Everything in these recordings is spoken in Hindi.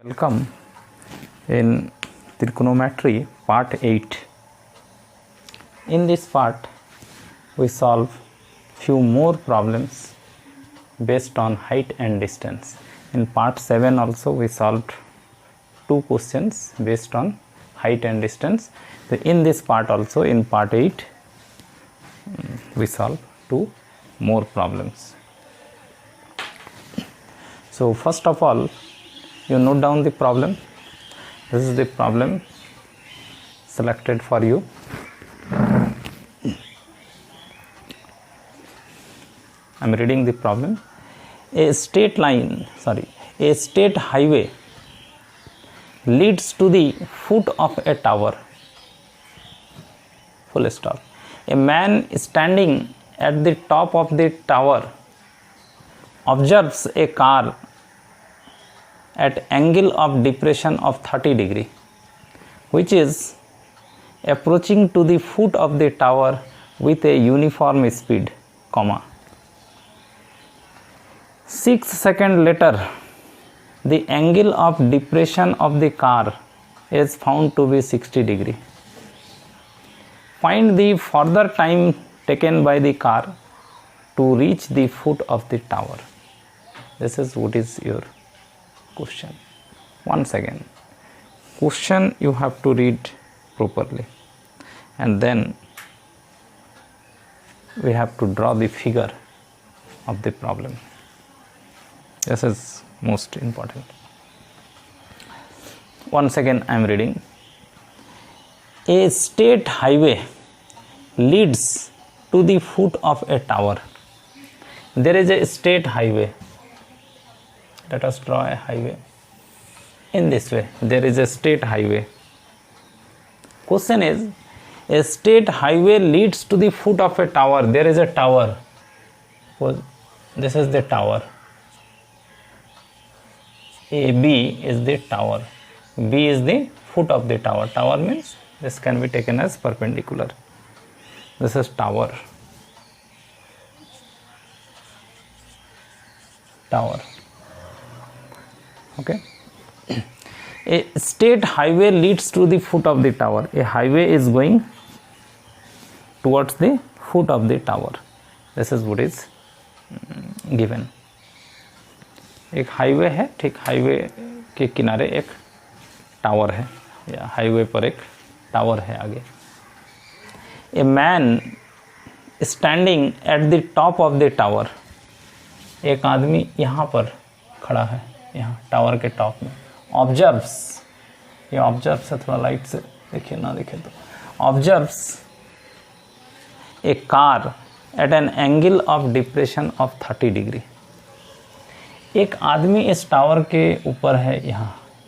Welcome in trigonometry part 8. In this part we solve few more problems based on height and distance. In part 7 also we solved 2 questions based on height and distance. So in this part also, in part 8, we solve 2 more problems. So first of all, you note down the problem. This is the problem selected for you. I am reading the problem. A state highway leads to the foot of a tower. Full stop. A man standing at the top of the tower observes a car at angle of depression of 30 degree, which is approaching to the foot of the tower with a uniform speed, 6 seconds later, the angle of depression of the car is found to be 60 degree. Find the further time taken by the car to reach the foot of the tower. This is what is your question. Once again, question you have to read properly, and then we have to draw the figure of the problem. This is most important. Once again I am reading. A state highway leads to the foot of a tower. There is a state highway. Let us draw a highway in this way. There is a state highway. Question is, a state highway leads to the foot of a tower. There is a tower. This is the tower. AB is the tower. B is the foot of the tower. Tower means this can be taken as perpendicular. This is tower. Tower. Okay. A state highway leads to the foot of the tower. A highway is going towards the foot of the tower. This is what is given. एक हाईवे है, ठीक हाईवे के किनारे एक टावर है, या हाईवे पर एक टावर है आगे. A man standing at the top of the tower. एक आदमी यहाँ पर खड़ा है, यहाँ टावर के टॉप में. ऑब्जर्व्स, ये ऑब्जर्व्स है, थोड़ा लाइट से देखिए ना दिखे तो. Observes A car eight an angle of depression of 30 degree. एक आदमी इस टावर के ऊपर है,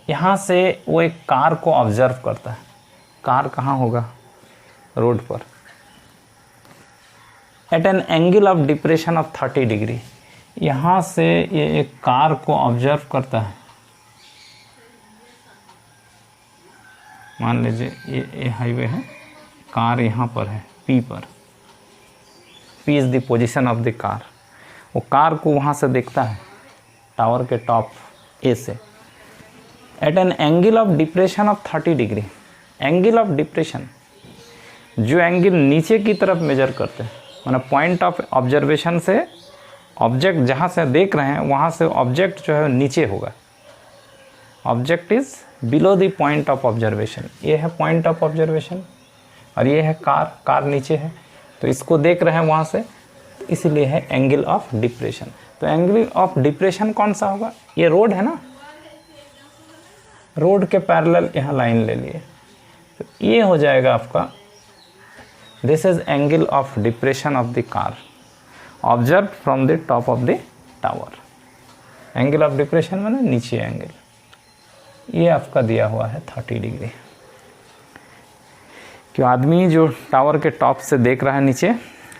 यहाँ से वो एक कार को ऑब्जर्व करता है. कार कहाँ होगा? रोड पर. At an angle of depression of 30 degree. यहाँ से ये एक कार को ऑब्जर्व करता है. मान लीजिए ये हाईवे है, कार यहाँ पर है, पी पर. P is the position of the car. वो कार को वहाँ से देखता है टावर के टॉप ए से. At an angle of depression of 30 degree. Angle of depression, जो एंगल नीचे की तरफ मेजर करते हैं, मतलब पॉइंट ऑफ ऑब्जर्वेशन से ऑब्जेक्ट जहाँ से देख रहे हैं वहाँ से ऑब्जेक्ट जो है नीचे होगा. Object is below the point of observation. ये है पॉइंट ऑफ ऑब्जर्वेशन और ये है कार. कार नीचे है तो इसको देख रहे हैं वहाँ से, इसीलिए है एंगल ऑफ डिप्रेशन. तो एंगल ऑफ डिप्रेशन कौन सा होगा? ये रोड है ना, रोड के पैरेलल यहाँ लाइन ले लिए, तो ये हो जाएगा आपका. This is angle of depression of the car observe from the top of the tower. Angle of depression माने नीचे एंगल. ये आपका दिया हुआ है 30 डिग्री. क्यों आदमी जो टावर के टॉप से देख रहा है नीचे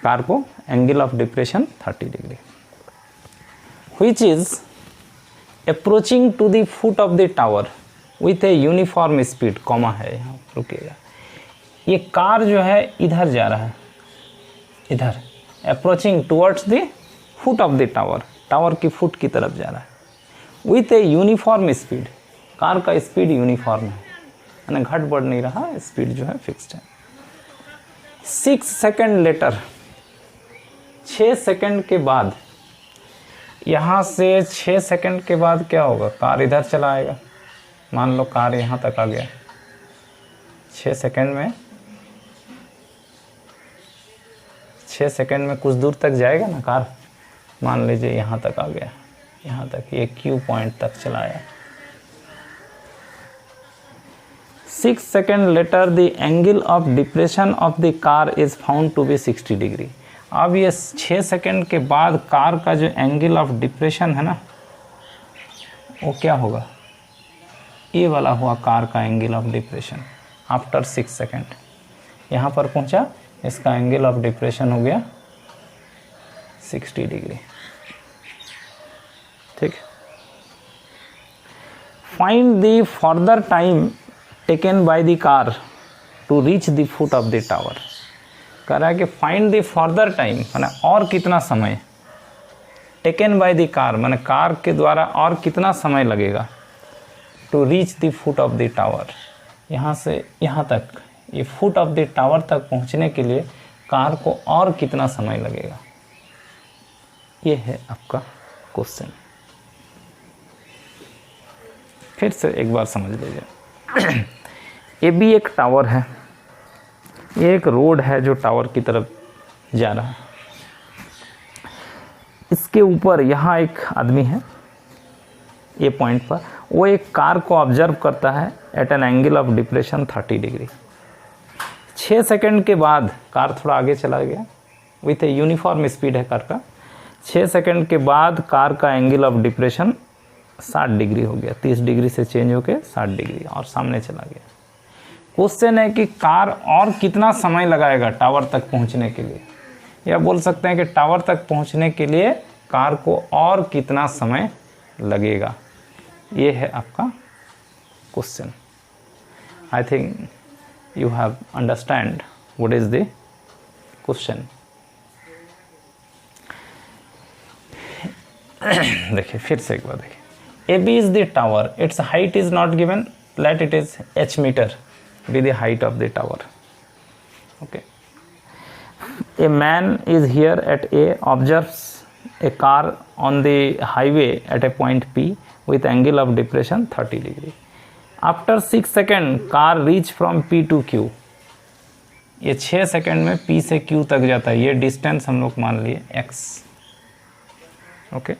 कार को, angle of depression 30 degree. Which is approaching to the foot of the tower with a uniform speed, comma है यहाँ, रुकिएगा. ये कार जो है इधर जा रहा है, इधर approaching towards the foot of the tower. Tower की फुट की तरफ जा रहा है. With a uniform speed, car का स्पीड यूनिफॉर्म है, यानी घट बढ़ नहीं रहा, स्पीड जो है फिक्स्ड है। 6 सेकेंड लेटर, 6 सेकेंड के बाद, यहाँ से 6 सेकेंड के बाद क्या होगा, कार इधर चला आएगा। मान लो कार यहाँ तक आ गया, 6 सेकेंड में, 6 सेकेंड में कुछ दूर तक जाएगा ना कार। मान लीजिए यहाँ तक आ गया, यहाँ तक, ये क्यू पॉइंट तक चला आया। 6 second later the angle of depression of the car is found to be 60 degree. अब ये 6 सेकेंड के बाद कार का जो एंगल ऑफ डिप्रेशन है ना, वो क्या होगा, ये वाला हुआ कार का angle of depression after 6 second. यहाँ पर पहुँचा, इसका एंगल ऑफ डिप्रेशन हो गया 60 डिग्री। ठीक, find the further time taken by the car to reach the foot of the tower. कह रहा है कि फाइंड द फर्दर टाइम, माने और कितना समय, टेकन बाय द कार माने कार के द्वारा और कितना समय लगेगा, to reach the foot of the tower, यहाँ से यहाँ तक, ये फुट ऑफ द टावर तक पहुँचने के लिए कार को और कितना समय लगेगा। ये है आपका क्वेश्चन। फिर से एक बार समझ लीजिए। ये भी एक टावर है, ये एक रोड है जो टावर की तरफ जा रहा है। इसके ऊपर यहाँ एक आदमी है, ये पॉइंट पर, वो एक कार को ऑब्जर्व करता है at an angle of depression 30 degree. 6 second के बाद कार थोड़ा आगे चला गया, विथ ए यूनिफॉर्म स्पीड है कार का। 6 सेकेंड के बाद कार का एंगल ऑफ डिप्रेशन 60 डिग्री हो गया, 30 डिग्री से चेंज होकर 60 डिग्री और सामने चला गया। क्वेश्चन है कि कार और कितना समय लगाएगा टावर तक पहुंचने के लिए, या बोल सकते हैं कि टावर तक पहुंचने के लिए कार को और कितना समय लगेगा। ये है आपका question. I think you have understand what is the question. देखिए फिर से एक बार देखिए, AB is the tower, its height is not given, let it is h meter be the height of the tower. Okay, a man is here at A, observes a car on the highway at a point P with angle of depression 30 degree. After 6 seconds car reach from P to Q. ये 6 सेकेंड में P से Q तक जाता है, ये डिस्टेंस हम लोग मान लिए x। ओके,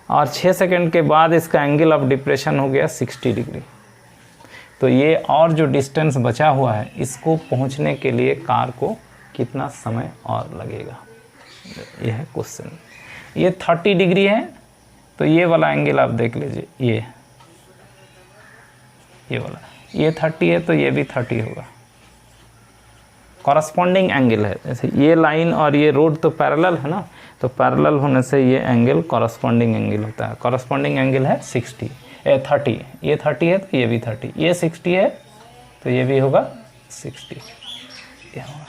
और 6 सेकेंड के बाद इसका एंगल ऑफ डिप्रेशन हो गया 60 डिग्री। तो ये और जो डिस्टेंस बचा हुआ है, इसको पहुंचने के लिए कार को कितना समय और लगेगा, यह है क्वेश्चन। ये 30 डिग्री है, तो ये वाला एंगल आप देख लीजिए, ये वाला, ये 30 है तो ये भी 30 होगा, कॉरस्पॉन्डिंग एंगल है। जैसे ये लाइन और ये रोड तो पैरेलल है ना, तो पैरेलल होने से ये एंगल कॉरस्पॉन्डिंग एंगल होता है। कॉरस्पॉन्डिंग एंगल है 30, ये 30 है तो ये भी 30, ये 60 है तो ये भी होगा 60, ये होगा।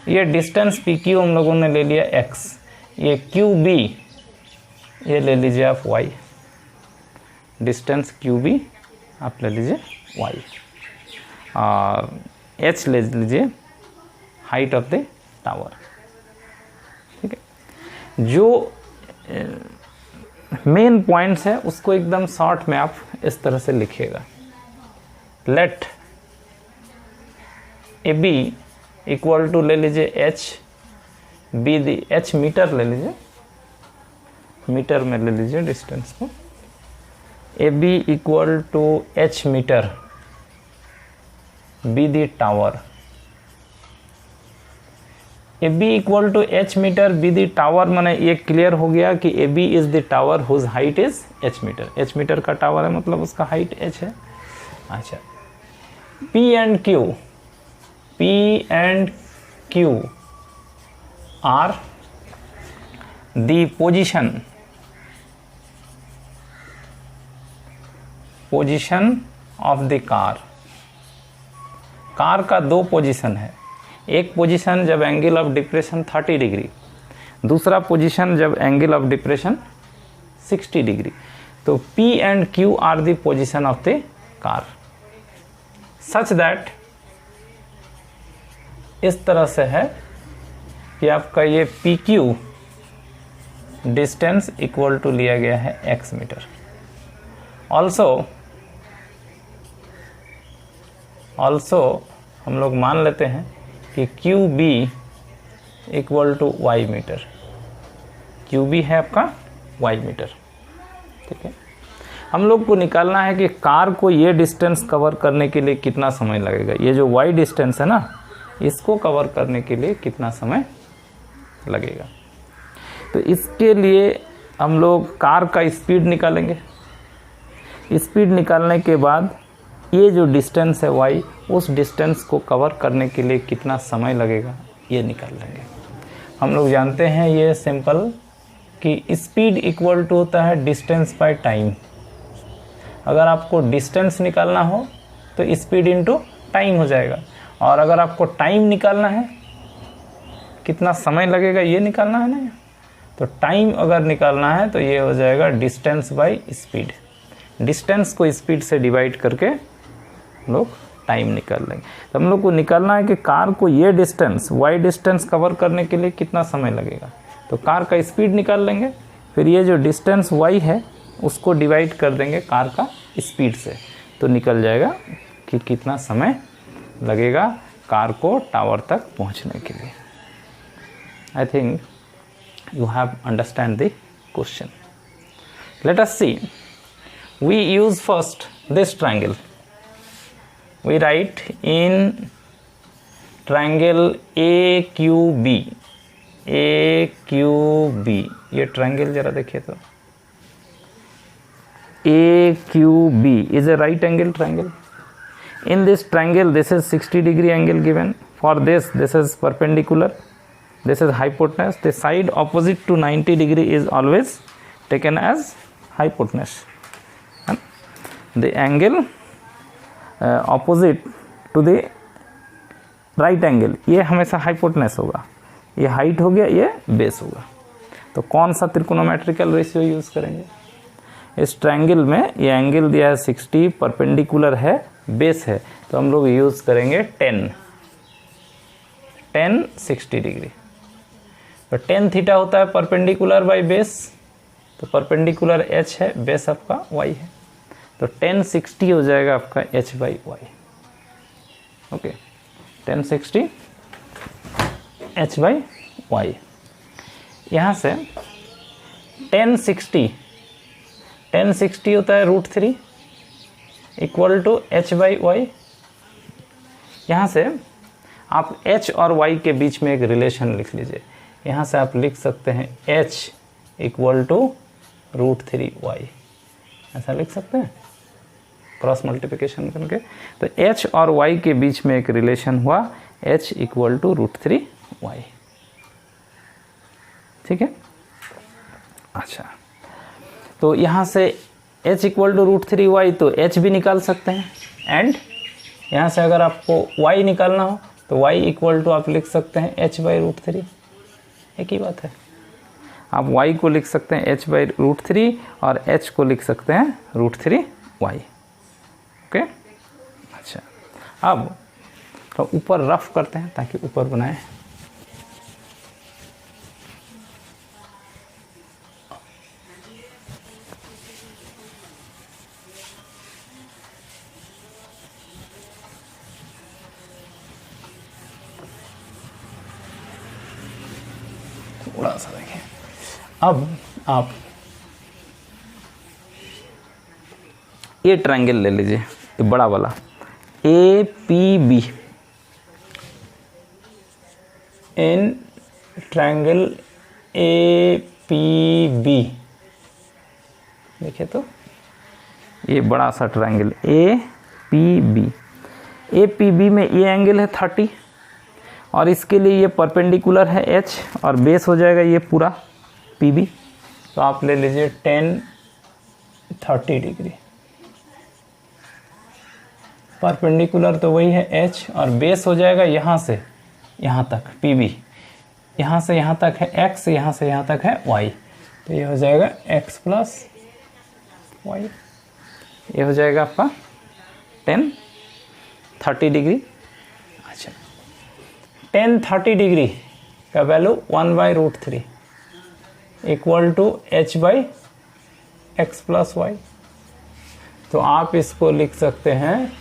ये डिस्टेंस PQ हम लोगों ने ले लिया x, ये QB ये ले लीजिए आप y, डिस्टेंस QB आप ले लीजिए y, और h ले लीजिए हाइट ऑफ द टावर। ठीक है, जो मेन पॉइंट्स है उसको एकदम शॉर्ट में आप इस तरह से लिखिएगा। लेट AB इक्वल टू ले लीजिए h, B the h metre ले लीजिए, मीटर में ले लीजिए डिस्टेंस को। AB equal to h metre, B the tower. AB equal to h metre, B the tower, माने ये क्लियर हो गया कि AB is the tower whose height is h metre. h metre का टावर है मतलब उसका हाइट h है। अच्छा, P and Q are the position of the car. Car का दो पोजीशन है, एक पोजीशन जब एंगल ऑफ डिप्रेशन 30 डिग्री, दूसरा पोजीशन जब एंगल ऑफ डिप्रेशन 60 डिग्री। तो P and Q are the position of the car, such that इस तरह से है कि आपका ये PQ डिस्टेंस इक्वल टू लिया गया है x मीटर। ऑल्सो हम लोग मान लेते हैं कि QB equal to y metre, QB है आपका y मीटर, ठीक है। हम लोग को निकालना है कि कार को ये डिस्टेंस कवर करने के लिए कितना समय लगेगा, ये जो y डिस्टेंस है ना, इसको कवर करने के लिए कितना समय लगेगा। तो इसके लिए हम लोग कार का स्पीड निकालेंगे। स्पीड निकालने के बाद ये जो डिस्टेंस है y, उस डिस्टेंस को कवर करने के लिए कितना समय लगेगा ये निकाल लेंगे। हम लोग जानते हैं ये सिंपल कि स्पीड इक्वल टू होता है डिस्टेंस बाय टाइम। अगर आपको डिस्टेंस निकालना हो तो स्पीड इनटू टाइम हो जाएगा, और अगर आपको टाइम निकालना है, कितना समय लगेगा ये निकालना है ना, तो टाइम अगर निकालना है तो ये हो जाएगा डिस्टेंस बाय स्पीड। डिस्टेंस को स्पीड से डिवाइड करके लोग टाइम निकाल लेंगे। तो हम लोग को निकालना है कि कार को ये डिस्टेंस y डिस्टेंस कवर करने के लिए कितना समय लगेगा। तो कार का स्पीड निकाल लेंगे, फिर ये जो डिस्टेंस y है उसको डिवाइड कर देंगे कार का स्पीड से, तो निकल जाएगा कि कितना समय लगेगा कार को टावर तक पहुंचने के लिए। I think you have understand the question. Let us see. We use first this triangle. We write in triangle AQB. AQB. ये triangle जरा देखिए तो। AQB is a right angle triangle. In this triangle, this is 60-degree angle given. For this is perpendicular. This is hypotenuse. The side opposite to 90-degree is always taken as hypotenuse. And the angle opposite to the right angle, ये हमेशा hypotenuse होगा, ये height हो गया, ये base होगा। तो कौन सा त्रिकोणोमेट्रिकल रेशियो यूज करेंगे इस ट्रायंगल में? ये एंगल दिया है 60, परपेंडिकुलर है, बेस है, तो हम लोग यूज करेंगे 10 60 डिग्री। तो tan थीटा होता है परपेंडिकुलर बाय बेस, तो परपेंडिकुलर h है, बेस आपका y है, तो tan 60 हो जाएगा आपका h by y. Okay, tan 60 h by y. यहाँ से tan 60 होता है √3 equal to h by y. यहाँ से आप h और y के बीच में एक रिलेशन लिख लीजिए। यहाँ से आप लिख सकते हैं h इक्वल टू √3y, ऐसा लिख सकते हैं क्रॉस मल्टीप्लिकेशन करके। तो h और y के बीच में एक रिलेशन हुआ h इक्वल टू √3y, ठीक है। अच्छा, तो यहाँ से h इक्वल टू √3y, तो h भी निकाल सकते हैं, एंड यहाँ से अगर आपको y निकालना हो तो y इक्वल टू आप लिख सकते हैं h बाई √3, एक ही बात है। आप y को लिख सकते हैं h बाई √3 और h को लिख सकते हैं √3y। ओके, अच्छा, अब तो ऊपर रफ करते हैं ताकि ऊपर बनाए। थोड़ा सा देखें। अब आप ये ट्रायंगल ले लीजिए, ये बड़ा वाला APB। इन ट्रायंगल APB देखिए, तो ये बड़ा सा ट्रायंगल APB में ये एंगल है 30, और इसके लिए ये परपेंडिकुलर है h, और बेस हो जाएगा ये पूरा PB। तो आप ले लीजिए tan 30 डिग्री। परपेंडिकुलर तो वही है h, और बेस हो जाएगा यहाँ से यहाँ तक PB, यहाँ से यहाँ तक है x, यहाँ से यहाँ तक है y, तो ये हो जाएगा x प्लस y, ये हो जाएगा आपका tan 30 डिग्री। अच्छा, tan 30 डिग्री का value 1/√3 equal to h/x + y। तो आप इसको लिख सकते हैं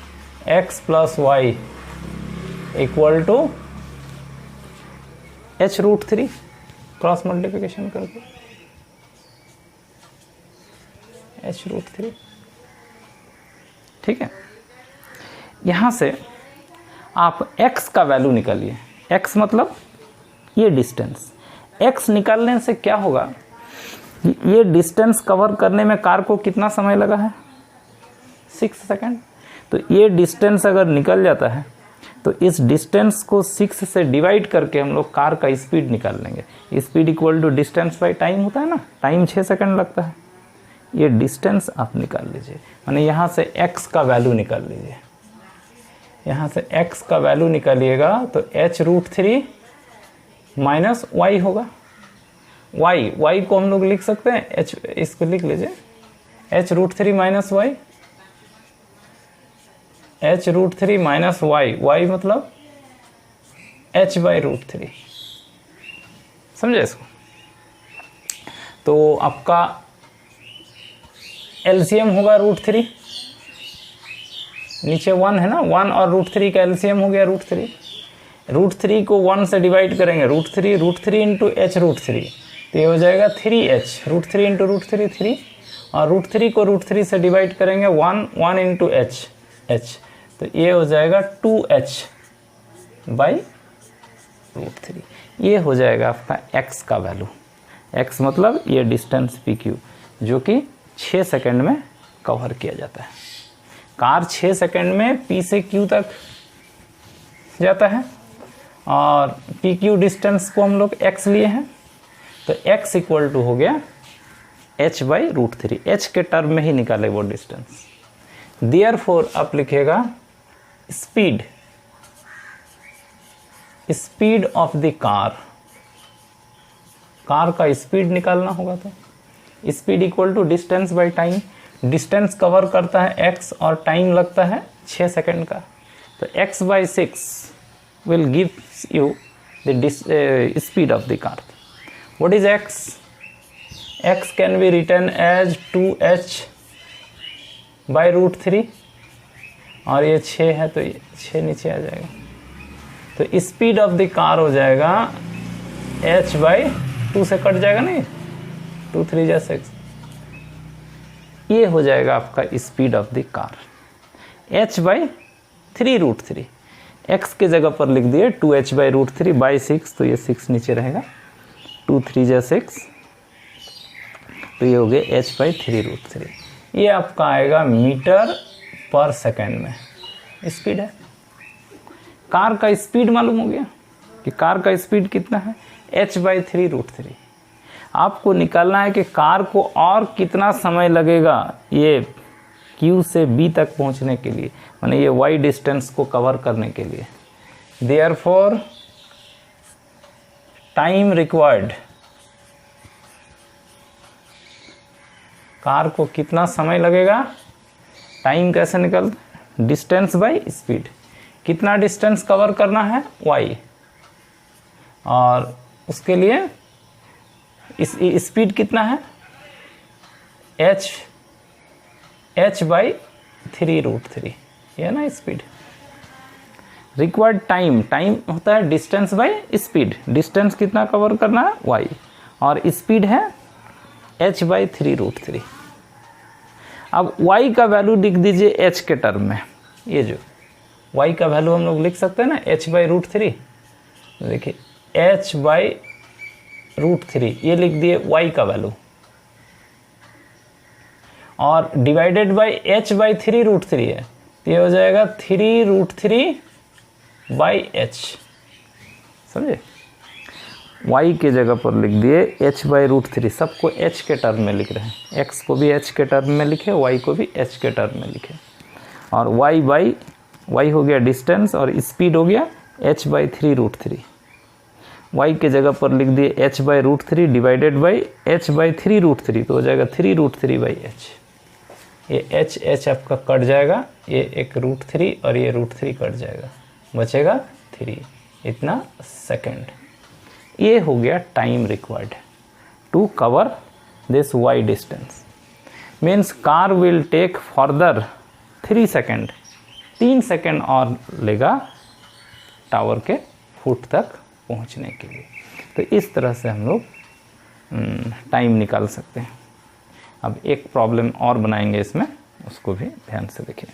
x + y equal to h√3 cross multiplication करके h√3। ठीक है, यहाँ से आप x का वैल्यू निकालिए। x मतलब ये डिस्टेंस। x निकालने से क्या होगा, ये डिस्टेंस कवर करने में कार को कितना समय लगा है, 6 सेकंड। तो ये डिस्टेंस अगर निकल जाता है तो इस डिस्टेंस को 6 से डिवाइड करके हम लोग कार का स्पीड निकाल लेंगे। Speed equal to distance by time होता है ना, टाइम 6 सेकंड लगता है। ये डिस्टेंस आप निकाल लीजिए, माने यहाँ से x का वैल्यू निकाल लीजिए। यहाँ से x का वैल्यू निकालिएगा तो h√3 माइनस y होगा। y को हम लोग लिख सकते हैं h, इसको लिख लीजिए h√3 minus y, h√3 minus y मतलब h/√3। समझे इसको? तो आपका एलसीएम होगा √3, नीचे 1 है ना, 1 और √3 का एलसीएम हो गया √3। √3 को 1 से डिवाइड करेंगे, √3 इंटू h√3, तो ये हो जाएगा 3h। √3 इंटू √3 3, और √3 को √3 से डिवाइड करेंगे 1 इंटू h, तो ये हो जाएगा 2h/√3। ये हो जाएगा आपका x का वैल्यू। x मतलब ये डिस्टेंस PQ जो कि 6 सेकंड में कवर किया जाता है। कार 6 सेकंड में P से Q तक जाता है, और PQ डिस्टेंस को हम लोग x लिए हैं, तो x इक्वल टू हो गया h/√3। h के टर्म में ही निकाले वो डिस्टेंस। देयरफॉर आप लिखेगा स्पीड ऑफ द कार का स्पीड निकालना होगा, तो speed equal to distance by time. Distance cover करता है x और टाइम लगता है 6 सेकंड का, तो x/6 will give you the speed of the car. What is x? x can be written as 2h/√3, और ये 6 है तो ये 6 नीचे आ जाएगा, तो स्पीड ऑफ द कार हो जाएगा h/2 से कट जाएगा, नहीं 2 3 जा 6, ये हो जाएगा आपका speed of the car h/3√3। x के जगह पर लिख दिए 2h/√3/6, तो ये 6 नीचे रहेगा, 2 3 जा 6, तो ये हो गया h/3√3। ये आपका आएगा मीटर पर सेकेंड में स्पीड है। कार का स्पीड मालूम हो गया कि कार का स्पीड कितना है, h/3√3। आपको निकालना है कि कार को और कितना समय लगेगा ये Q से B तक पहुंचने के लिए, माने ये y डिस्टेंस को कवर करने के लिए। देयरफॉर टाइम रिक्वायर्ड, कार को कितना समय लगेगा, टाइम कैसे निकल, डिस्टेंस बाय स्पीड। कितना डिस्टेंस कवर करना है y, और उसके लिए इस स्पीड कितना है h/3√3, ये ना स्पीड। रिक्वायर्ड टाइम होता है डिस्टेंस बाय स्पीड। डिस्टेंस कितना कवर करना है y, और स्पीड है h/3√3। अब y का वैल्यू लिख दीजिए h के टर्म में। ये जो y का वैल्यू हम लोग लिख सकते हैं ना h/√3, देखिए h/√3 ये लिख दिए y का वैल्यू, और डिवाइडेड बाय h/3√3 है, तो ये हो जाएगा 3√3/h। समझे? y के जगह पर लिख दिए h/√3, सबको h के टर्म में लिख रहे हैं, x को भी h के टर्म में लिखे, y को भी h के टर्म में लिखे, और y हो गया डिस्टेंस और स्पीड हो गया h/3√3। y के जगह पर लिख दिए h/√3 डिवाइडेड बाई h/3√3, तो हो जाएगा 3√3/h। ये एच आपका कट जाएगा, ये एक √3 और ये √3 कट जाएगा, बचेगा 3, इतना सेकेंड। ये हो गया time required to cover this y distance. Means car will take further 3 second, 3 second और लेगा टावर के फुट तक पहुंचने के लिए। तो इस तरह से हम लोग टाइम निकाल सकते हैं। अब एक प्रॉब्लम और बनाएंगे इसमें, उसको भी ध्यान से देखिए।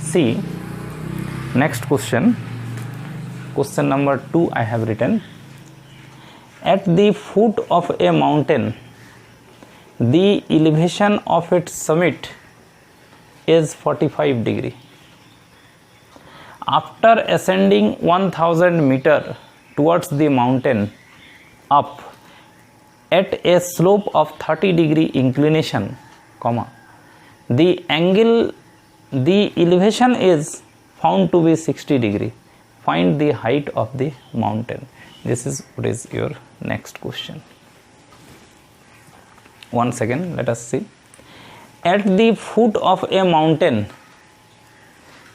See next question, question number 2 I have written, at the foot of a mountain the elevation of its summit is 45 degree. After ascending 1000 meter towards the mountain up at a slope of 30 degree inclination, the elevation is found to be 60 degree. Find the height of the mountain. This is what is your next question. Once again, let us see. At the foot of a mountain,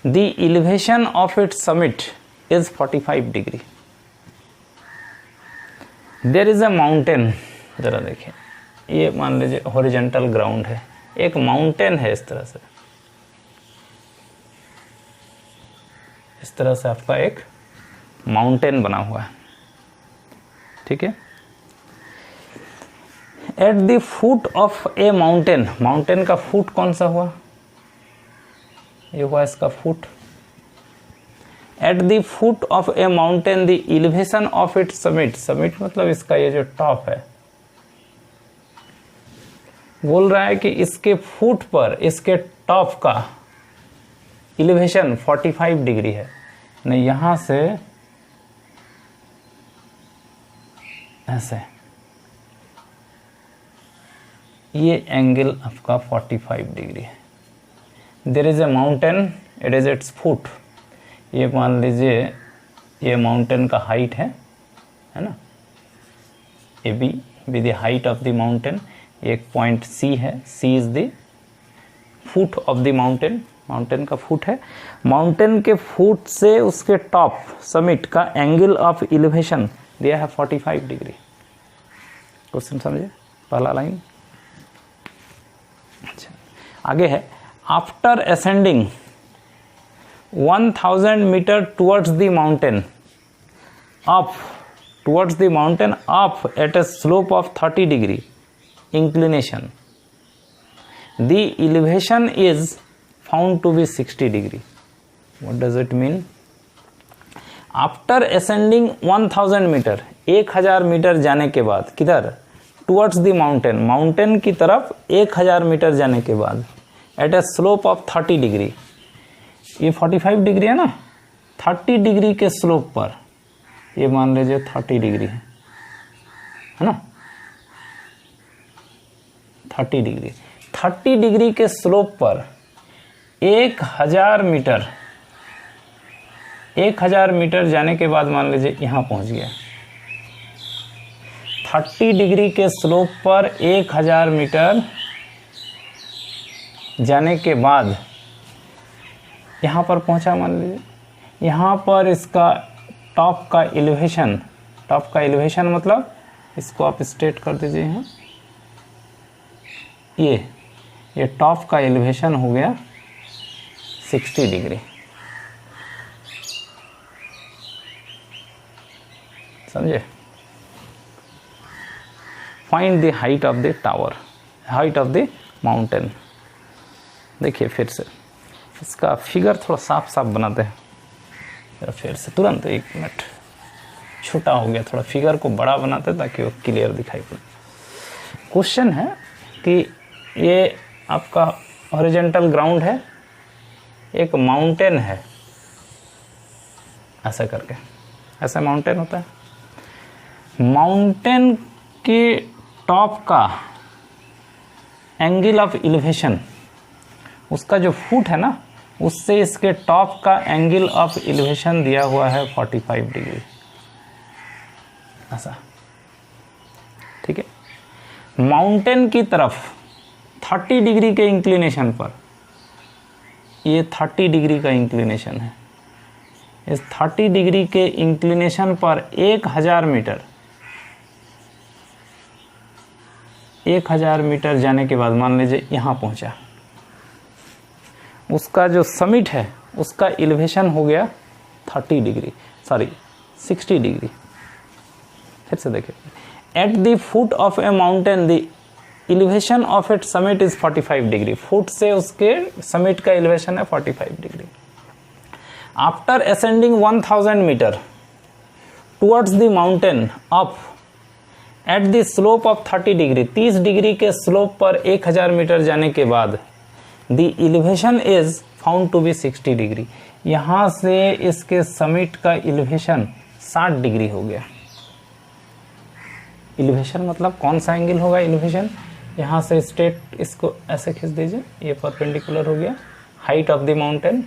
the elevation of its summit is 45 degree. There is a mountain. जरा देखिए, ये मान लीजिए हॉरिजॉन्टल ग्राउंड है, एक माउंटेन है इस तरह से आपका एक माउंटेन बना हुआ है, ठीक है। Eight the foot of a mountain, mountain का फुट कौन सा हुआ, ये हुआ इसका foot. Eight the foot of a mountain the elevation of its summit, summit मतलब इसका ये जो टॉप है, बोल रहा है कि इसके फुट पर, इसके टॉप का एलिवेशन 45 डिग्री है। नहीं, यहां से ऐसे ये एंगल आपका 45 डिग्री है। There is a mountain, it is its foot. ये मान लीजिए ये माउंटेन का हाइट है ना, A B with the height of the mountain. एक पॉइंट सी है, C is the foot of the mountain, mountain का फुट है। माउंटेन के फुट से उसके टॉप समिट का एंगल ऑफ एलिवेशन दिया है 45 डिग्री। क्वेश्चन समझे, पहला लाइन। अच्छा, आगे है, after ascending 1000 metre towards the mountain up, towards the mountain up at a slope of 30 degree inclination, the elevation is found to be 60 degree. What does it mean? After ascending 1000 meter, 1000 metre जाने के बाद, किधर, towards the mountain, माउंटेन की तरफ 1000 मीटर जाने के बाद, at a slope of 30 degree, ये 45 डिग्री है ना, 30 डिग्री के स्लोप पर, ये मान लीजिए 30 डिग्री है ना, 30 डिग्री, 30 डिग्री के स्लोप पर 1000 मीटर जाने के बाद मान लीजिए यहां पहुंच गया। 30 डिग्री के स्लोप पर 1000 मीटर जाने के बाद यहां पर पहुंचा, मान लीजिए यहां पर इसका टॉप का एलिवेशन, टॉप का एलिवेशन मतलब इसको आप स्ट्रेट कर दीजिए यहाँ, ये टॉप का एलिवेशन हो गया 60 डिग्री। समझे? Find the height of the tower, height of the mountain. देखिए फिर से इसका फिगर थोड़ा साफ साफ बनाते हैं, फिर से तुरंत 1 मिनट, छोटा हो गया थोड़ा, फिगर को बड़ा बनाते ताकि वो क्लियर दिखाई पड़े। क्वेश्चन है कि ये आपका हॉरिजॉन्टल ग्राउंड है, एक माउंटेन है, ऐसा करके, ऐसा माउंटेन होता है। माउंटेन के टॉप का एंगल ऑफ एलिवेशन, उसका जो फुट है ना, उससे इसके टॉप का एंगल ऑफ एलिवेशन दिया हुआ है 45 डिग्री, ऐसा, ठीक है। माउंटेन की तरफ 30 डिग्री के इंक्लिनेशन पर, ये 30 डिग्री का इंक्लिनेशन है, इस 30 डिग्री के इंक्लिनेशन पर 1000 मीटर, 1000 मीटर जाने के बाद मान लीजिए यहाँ पहुँचा, उसका जो समिट है उसका एलिवेशन हो गया 30 डिग्री, सॉरी 60 डिग्री। फिर से देखिए, at the foot of a mountain the elevation of it summit is 45 degree, foot से उसके समिट का एलिवेशन है 45 degree. After ascending 1000 metre towards the mountain up at the slope of 30 degree, 30 degree के स्लोप पर 1000 मीटर जाने के बाद the elevation is found to be 60 degree, यहाँ से इसके समिट का एलिवेशन 60 डिग्री हो गया। एलिवेशन मतलब कौन सा एंगल होगा एलिवेशन, यहाँ से स्ट्रेट इसको ऐसे खींच दीजिए, ये परपेंडिकुलर हो गया हाइट ऑफ द माउंटेन,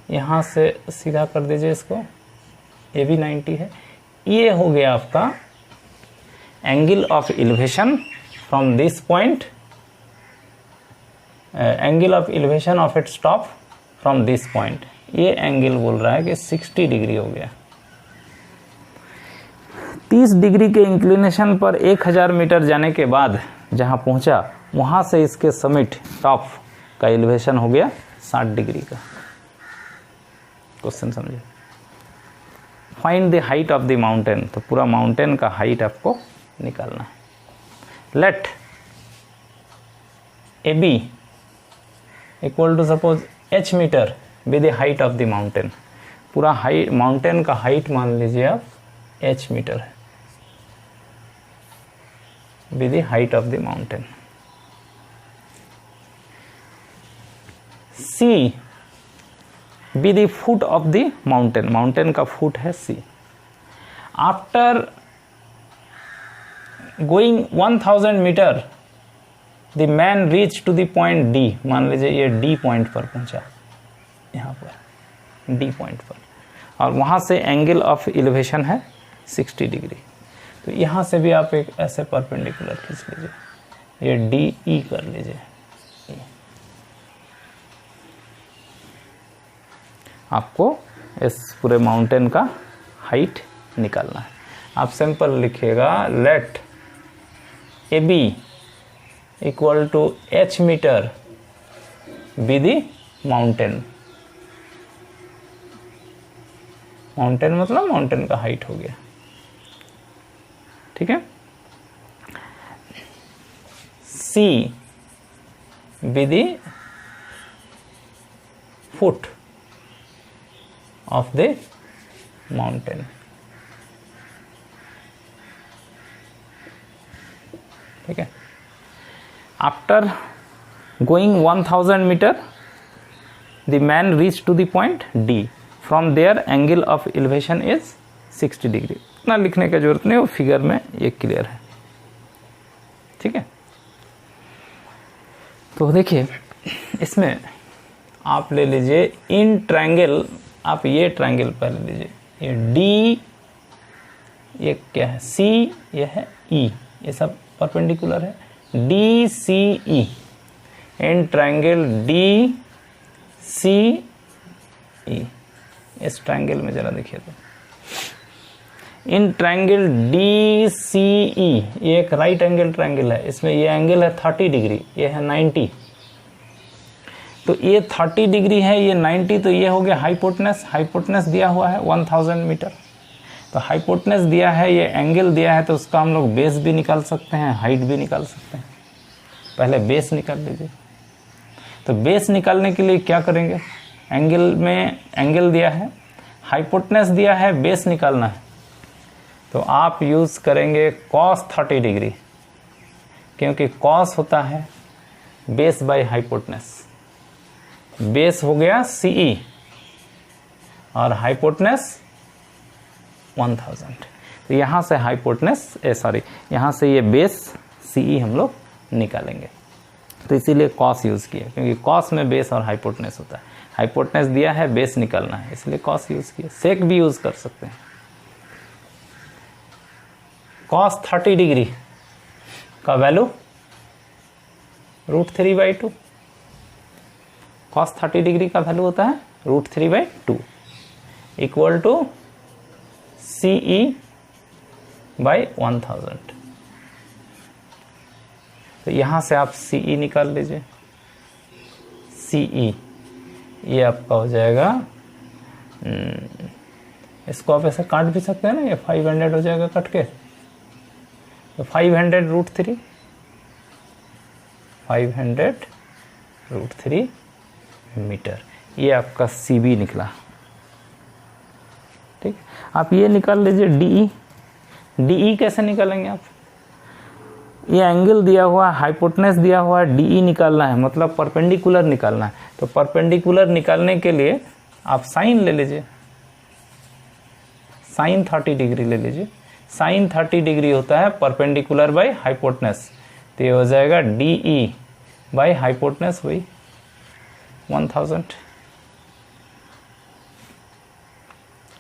यहाँ से सीधा कर दीजिए इसको, ये भी 90 है, ये हो गया आपका angle of elevation from this point, angle of elevation of its top from this point, ये एंगल बोल रहा है कि 60 डिग्री हो गया। 30 डिग्री के इंक्लिनेशन पर 1000 मीटर जाने के बाद जहाँ पहुँचा वहाँ से इसके समिट टॉप का एलिवेशन हो गया 60 डिग्री का। क्वेश्चन समझिए, find the height of the mountain, तो पूरा माउंटेन का हाइट आपको निकालना है। Let A B equal to suppose h metre with the height of the mountain, पूरा हाइट माउंटेन का हाइट मान लीजिए आप h मीटर है with the height of the mountain. c be the foot of the mountain, mountain का फुट है c। After going 1000 metre the man reach to the point d, मान लीजिए ये d पॉइंट पर पहुंचा, यहाँ पर d पॉइंट पर, और वहाँ से एंगल ऑफ एलिवेशन है 60 डिग्री, तो यहाँ से भी आप एक ऐसे परपेंडिकुलर खींच लीजिए, ये DE कर लीजिए। आपको इस पूरे माउंटेन का हाइट निकालना है। आप सिंपल लिखिएगा, let A B equal to h metre be the mountain, mountain मतलब माउंटेन का हाइट हो गया, ठीक है। c be the foot of the mountain, ठीक है। After going 1000 metre the man reach to the point D, from there angle of elevation is 60 degree. इतना लिखने की जरूरत नहीं, वो फिगर में ये क्लियर है, ठीक है। तो देखिए इसमें आप ले लीजिए इन ट्रायंगल, आप ये ट्रायंगल पहले लीजिए, ये D, ये क्या है C, ये है E, ये सब परपेंडिकुलर है, DCE, इन ट्रायंगल DCE, इस ट्रायंगल में जरा देखिए तो, इन ट्रायंगल DCE, ये एक राइट एंगल ट्रायंगल है, इसमें ये एंगल है 30 डिग्री, ये है 90, तो ये 30 डिग्री है, ये 90, तो ये हो गया हाइपोटेनस, हाइपोटेनस दिया हुआ है 1000 मीटर, तो हाइपोटेनस दिया है, ये एंगल दिया है, तो उसका हम लोग बेस भी निकाल सकते हैं, हाइट भी निकाल सकते हैं। पहले बेस निकाल लीजिए, तो बेस निकालने के लिए क्या करेंगे, एंगल में एंगल दिया है, हाइपोटेनस दिया है, बेस निकालना है, तो आप यूज़ करेंगे cos 30 डिग्री, क्योंकि cos होता है बेस बाय हाइपोटेनस, बेस हो गया CE और हाइपोटेनस 1000, तो यहाँ से हाइपोटेनस यहाँ से ये बेस CE हम लोग निकालेंगे, तो इसीलिए cos यूज़ किया, क्योंकि cos में बेस और हाइपोटेनस होता है, हाइपोटेनस दिया है, बेस निकालना है, इसलिए cos यूज़ किया। सेक भी यूज़ कर सकते हैं, cos 30 डिग्री, का वैल्यू √3/2, cos 30 डिग्री का वैल्यू होता है √3/2 इक्वल टू CE/1000। तो यहां से आप CE निकाल लीजिए। CE ये आपका हो जाएगा, इसको आप ऐसे काट भी सकते हैं ना, ये 500 हो जाएगा कट के, तो 500√3 मीटर, ये आपका CB निकला। ठीक, आप ये निकाल लीजिए DE। DE कैसे निकालेंगे आप? ये एंगल दिया हुआ है, हाइपोटेनस दिया हुआ है, DE निकालना है, मतलब परपेंडिकुलर निकालना है। तो परपेंडिकुलर निकालने के लिए आप साइन ले लीजिए, साइन 30 डिग्री ले लीजिए। साइन 30 डिग्री होता है परपेंडिकुलर बाय हाइपोटेनस, तो ये हो जाएगा DE बाय हाइपोटेनस वही 1000।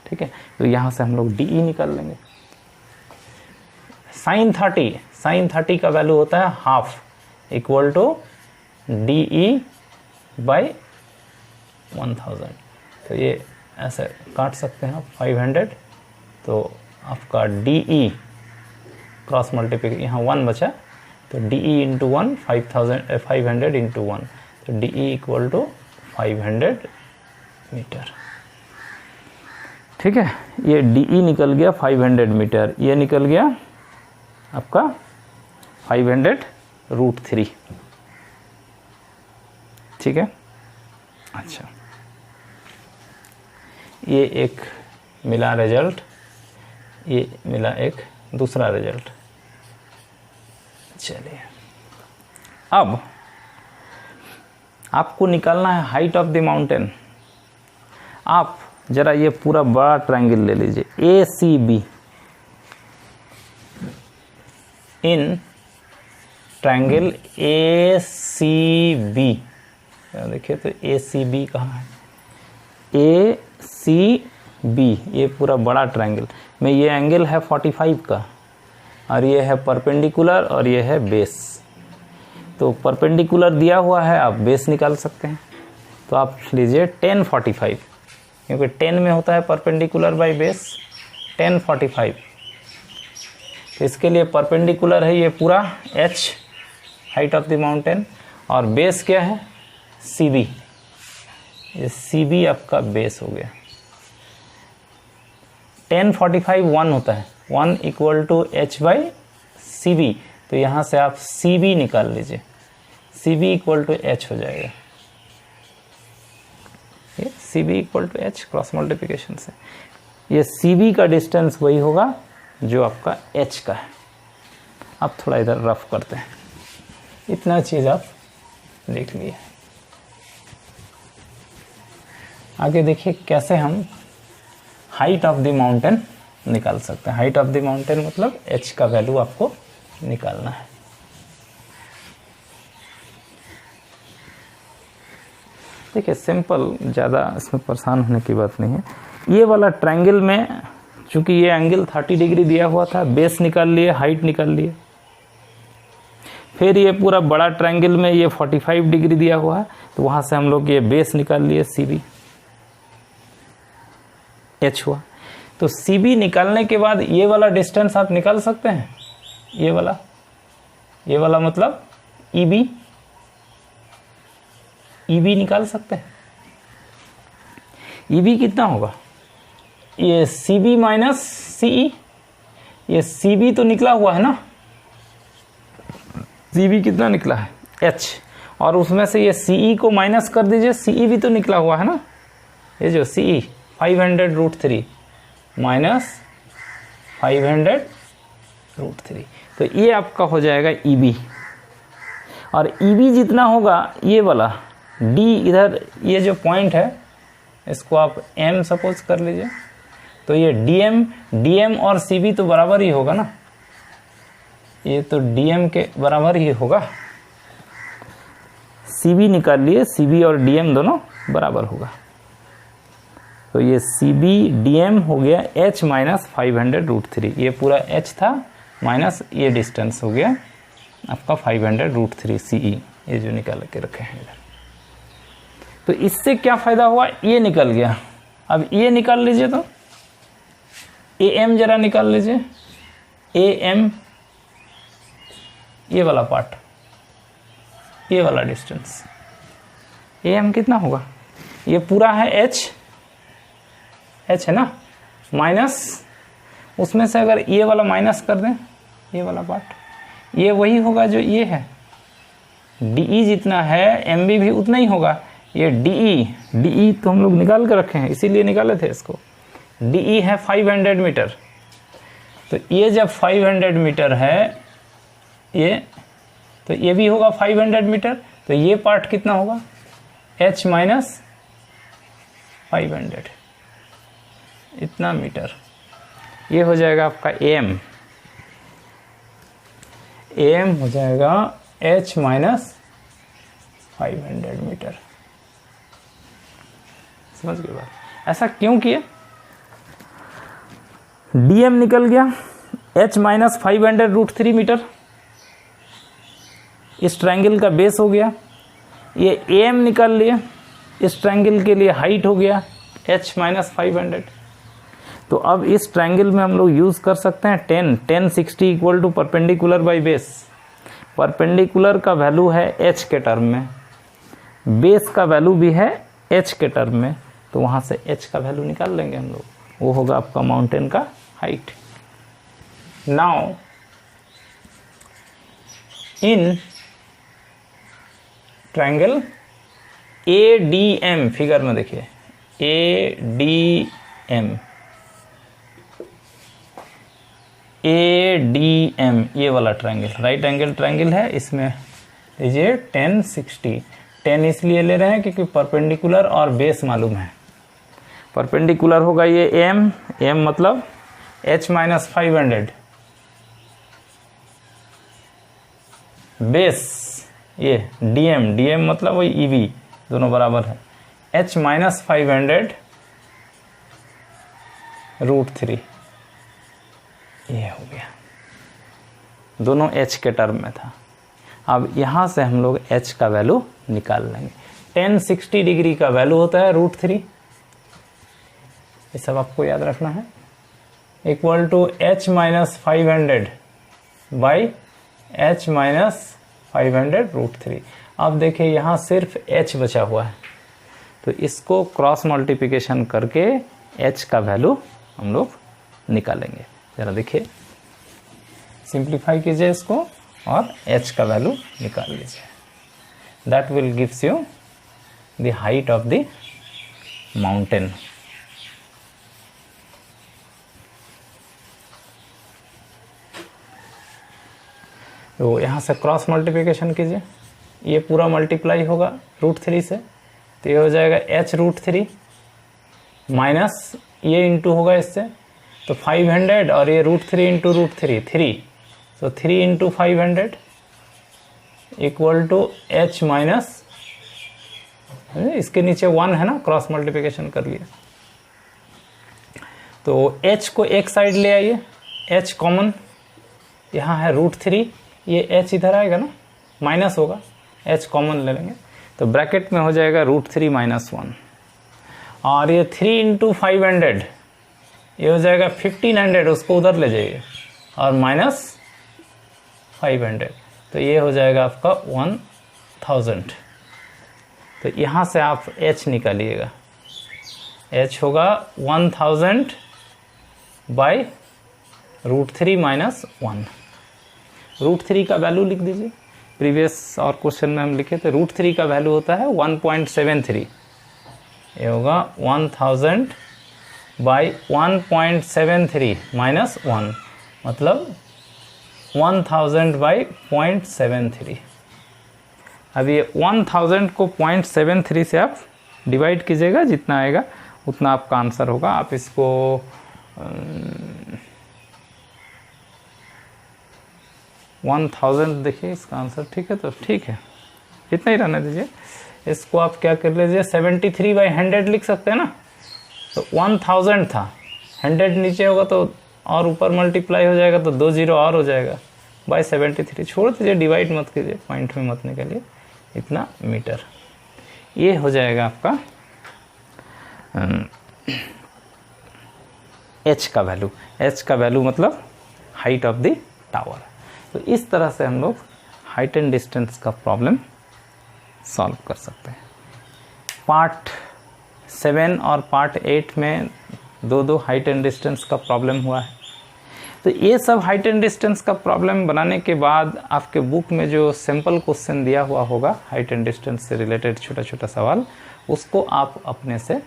ठीक है, तो यहां से हम लोग DE निकाल लेंगे। साइन 30 का वैल्यू होता है half, equal to DE by 1000। तो ये ऐसे काट सकते हैं आप 500, तो आपका DE क्रॉस मल्टीप्लिकेशन, यहाँ 1 बचा, तो DE इंटू 1 500 इंटू 1, तो DE इक्वल टू 500 मीटर। ठीक है, ये DE निकल गया 500 मीटर, ये निकल गया आपका 500√3। ठीक है, अच्छा, ये एक मिला रिजल्ट, ये मिला एक दूसरा रिजल्ट। चलिए, अब आपको निकालना है हाइट ऑफ द माउंटेन। आप जरा ये पूरा बड़ा ट्रायंगल ले लीजिए ACB। इन ट्रायंगल ACB, देखिए तो ACB कहाँ है? ACB, ये पूरा बड़ा ट्रायंगल में ये एंगल है 45 का, और ये है परपेंडिकुलर, और ये है बेस। तो परपेंडिकुलर दिया हुआ है, आप बेस निकाल सकते हैं। तो आप लीजिए 1045, क्योंकि 10 में होता है परपेंडिकुलर बाय बेस 1045। तो इसके लिए परपेंडिकुलर है ये पूरा H, height of the mountain, और बेस क्या है? CB। ये CB आपका बेस हो गया। 1045 1 होता है, 1 इक्वल टू H/CB। तो यहाँ से आप CB निकाल लीजिए, CB इक्वल टू H हो जाएगा। ये CB equal to H cross multiplication से, ये CB का डिस्टेंस वही होगा जो आपका H का है। अब थोड़ा इधर रफ करते हैं, इतना चीज़ आप देख लिए। आगे देखिए कैसे हम हाइट ऑफ द माउंटेन निकाल सकते हैं। हाइट ऑफ द माउंटेन मतलब H का वैल्यू आपको निकालना है। देखिए सिंपल, ज़्यादा इसमें परेशान होने की बात नहीं है। ये वाला ट्रायंगल में चूंकि ये एंगल 30 डिग्री दिया हुआ था, बेस निकाल लिए, हाइट निकाल लिए। फिर ये पूरा बड़ा ट्रायंगल में ये 45 डिग्री दिया हुआ है, तो वहाँ से हम लोग ये बेस निकाल लिए, CB H हुआ। तो CB निकालने के बाद ये वाला डिस्टेंस आप निकाल सकते हैं, ये वाला मतलब EB निकाल सकते हैं। EB कितना होगा? ये CB माइनस CE, ये CB तो निकला हुआ है ना, CB कितना निकला है? H, और उसमें से ये CE को माइनस कर दीजिए, CE भी तो निकला हुआ है ना, ये जो CE 500√3 माइनस 500√3, तो ये आपका हो जाएगा EB। और EB जितना होगा, ये वाला D इधर, ये जो पॉइंट है इसको आप M सपोज कर लीजिए, तो ये DM और CB तो बराबर ही होगा ना, ये तो DM के बराबर ही होगा। CB निकाल लिए, CB और DM दोनों बराबर होगा, तो ये CB DM हो गया H माइनस 500√3। ये पूरा H था माइनस ये डिस्टेंस हो गया आपका 500√3 CE, ये जो निकाल के रखे हैं इधर। तो इससे क्या फ़ायदा हुआ, ये निकल गया। अब ये निकाल लीजिए, तो AM जरा निकाल लीजिए, AM ये वाला पार्ट, ये वाला डिस्टेंस AM कितना होगा, ये पूरा है H है ना, माइनस उसमें से अगर ये वाला माइनस कर दें, ये वाला पार्ट, ये वही होगा जो ये है, DE जितना है MB भी उतना ही होगा। ये DE तो हम लोग निकाल के रखे हैं, इसीलिए निकाले थे इसको। DE है 500 मीटर, तो ये जब 500 मीटर है ये, तो ये भी होगा 500 मीटर, तो ये पार्ट कितना होगा, H माइनस 500, इतना मीटर। ये हो जाएगा आपका AM हो जाएगा H माइनस 500 मीटर। समझ गए बात? ऐसा क्यों किया, DM निकल गया, H माइनस 500√3 मीटर इस ट्रायंगल का बेस हो गया। ये AM निकाल लिया, इस ट्रायंगल के लिए हाइट हो गया H माइनस 500। तो अब इस ट्रायंगल में हम लोग यूज़ कर सकते हैं 10 60 equal to perpendicular by base. Perpendicular का वैल्यू है H के टर्म में, बेस का वैल्यू भी है H के टर्म में, तो वहाँ से H का वैल्यू निकाल लेंगे हम लोग, वो होगा आपका माउंटेन का height. Now in triangle ADM, figure में देखिए ADM ये वाला ट्रायंगल राइट एंगल ट्रायंगल है, इसमें लीजिए 10 60। 10 इसलिए ले रहे हैं क्योंकि परपेंडिकुलर और बेस मालूम है। परपेंडिकुलर होगा ये M मतलब H माइनस 500, बेस ये DM मतलब वही EB, दोनों बराबर है, H माइनस 500√3, ये हो गया, दोनों H के टर्म में था। अब यहाँ से हम लोग H का वैल्यू निकाल लेंगे। 10 60 डिग्री का वैल्यू होता है √3, ये सब आपको याद रखना है, equal to H minus 500 by H minus 500√3। अब देखिए यहाँ सिर्फ H बचा हुआ है, तो इसको क्रॉस मल्टीप्लिकेशन करके H का वैल्यू हम लोग निकालेंगे। जरा देखिए, सिंप्लीफाई कीजिए इसको और H का वैल्यू निकाल लीजिए। That will gives you the height of the mountain. तो यहाँ से क्रॉस मल्टीप्लिकेशन कीजिए, ये पूरा मल्टीप्लाई होगा √3 से, तो ये हो जाएगा H√3 माइनस ये इंटू होगा इससे, तो 500 और ये √3 इंटू √3 3, तो 3 into 500 equal to H minus, इसके नीचे 1 है ना, क्रॉस मल्टीप्लिकेशन कर लिया, तो H को एक साइड ले आइए, H कॉमन, यहाँ है √3, ये H इधर आएगा ना, माइनस होगा, H कॉमन ले लेंगे, तो ब्रैकेट में हो जाएगा √3 माइनस 1, और ये 3 इंटू 500 ये हो जाएगा 1500, उसको उधर ले जाइए, और माइनस 500, तो ये हो जाएगा आपका 1000। तो यहाँ से आप H निकालिएगा, H होगा 1000 बाई √3 माइनस 1। √3 का वैल्यू लिख दीजिए, प्रीवियस और क्वेश्चन में हम लिखे थे √3 का वैल्यू होता है 1.73, ये होगा 1000 बाई 1.73 माइनस 1, मतलब 1000 बाई 0.73। अब ये 1000 को 0.73 से आप डिवाइड कीजिएगा, जितना आएगा उतना आपका आंसर होगा। आप इसको 1000 देखिए इसका आंसर, ठीक है, तो ठीक है, इतना ही रहने दीजिए। इसको आप क्या कर लीजिए, 73/100 लिख सकते हैं ना, तो 1000 था, 100 नीचे होगा तो और ऊपर मल्टीप्लाई हो जाएगा, तो 2 0 और हो जाएगा, बाय 73, छोड़ दीजिए, डिवाइड मत कीजिए, पॉइंट में मत निकलिए, इतना मीटर। ये हो जाएगा आपका एच का वैल्यू। एच का वैल्यू मतलब हाइट ऑफ द टावर। तो इस तरह से हम लोग हाइट एंड डिस्टेंस का प्रॉब्लम सॉल्व कर सकते हैं। पार्ट 7 और पार्ट 8 में दो हाइट एंड डिस्टेंस का प्रॉब्लम हुआ है। तो ये सब हाइट एंड डिस्टेंस का प्रॉब्लम बनाने के बाद आपके बुक में जो सिंपल क्वेश्चन दिया हुआ होगा हाइट एंड डिस्टेंस से रिलेटेड छोटा छोटा सवाल, उसको आप अपने से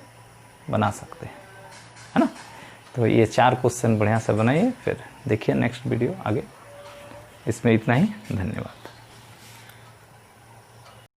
बना सकते हैं, है ना। तो ये 4 क्वेश्चन बढ़िया से बनाइए, फिर देखिए नेक्स्ट वीडियो आगे। इसमें इतना ही, धन्यवाद।